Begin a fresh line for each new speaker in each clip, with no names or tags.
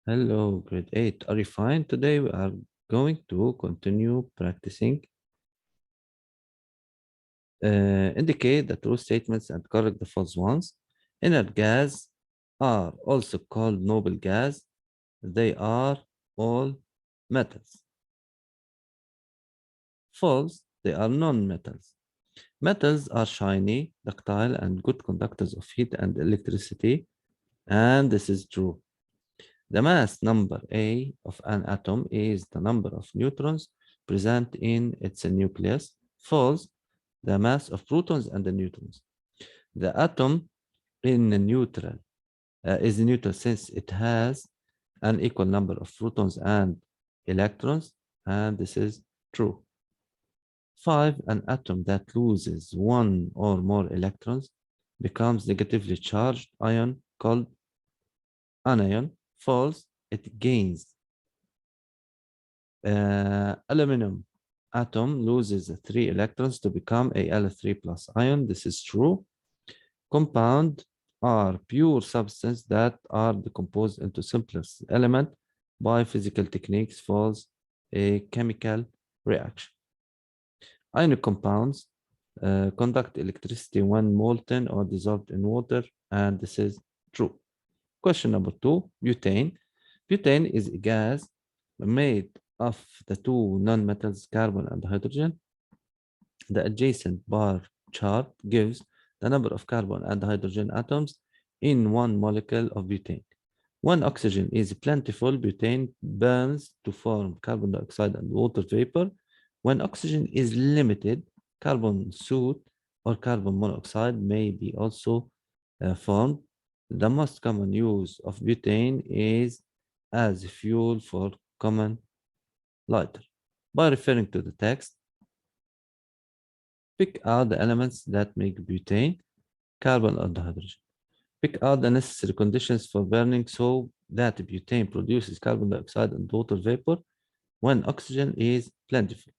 Hello, grade 8. Are you fine? Today we are going to continue practicing. Indicate the true statements and correct the false ones. Inert gas are also called noble gas. They are all metals. False, they are non-metals. Metals are shiny, ductile, and good conductors of heat and electricity. And this is true. The mass number A of an atom is the number of neutrons present in its nucleus. False, the mass of protons and the neutrons. The atom in neutral is neutral since it has an equal number of protons and electrons, and this is true. 5, an atom that loses one or more electrons becomes negatively charged ion called anion. False, it gains. Aluminum atom loses 3 electrons to become a Al3 plus ion. This is true. Compound are pure substances that are decomposed into simplest element by physical techniques. False, a chemical reaction. Ionic compounds conduct electricity when molten or dissolved in water, and this is true. Question number 2, butane. Butane is a gas made of the two nonmetals, carbon and hydrogen. The adjacent bar chart gives the number of carbon and hydrogen atoms in one molecule of butane. When oxygen is plentiful, butane burns to form carbon dioxide and water vapor. When oxygen is limited, carbon soot or carbon monoxide may be also formed. The most common use of butane is as fuel for common lighter. By referring to the text, pick out the elements that make butane, carbon, and hydrogen. Pick out the necessary conditions for burning so that butane produces carbon dioxide and water vapor when oxygen is plentiful.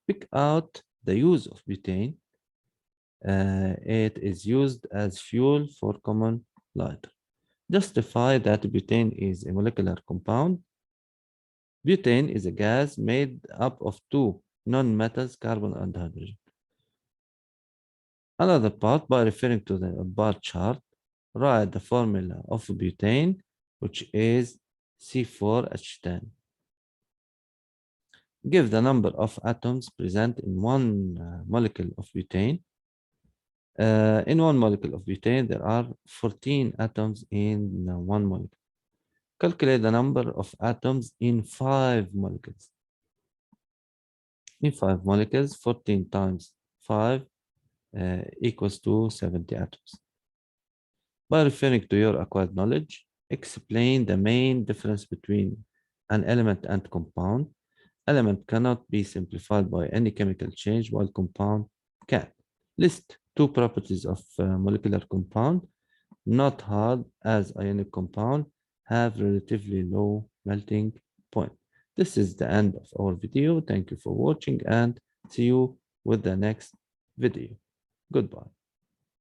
Pick out the use of butane. It is used as fuel for common lighter. Justify that butane is a molecular compound. Butane is a gas made up of two non-metals, carbon and hydrogen. Another part, by referring to the bar chart, write the formula of butane, which is C4H10. Give the number of atoms present in one molecule of butane. In one molecule of butane, there are 14 atoms in one molecule. Calculate the number of atoms in 5 molecules. In 5 molecules, 14 times 5 equals to 70 atoms. By referring to your acquired knowledge, explain the main difference between an element and compound. Element cannot be simplified by any chemical change, while compound can. List 2 properties of molecular compound. Not hard as ionic compound, have relatively low melting point. This is the end of our video. Thank you for watching and see you with the next video. Goodbye.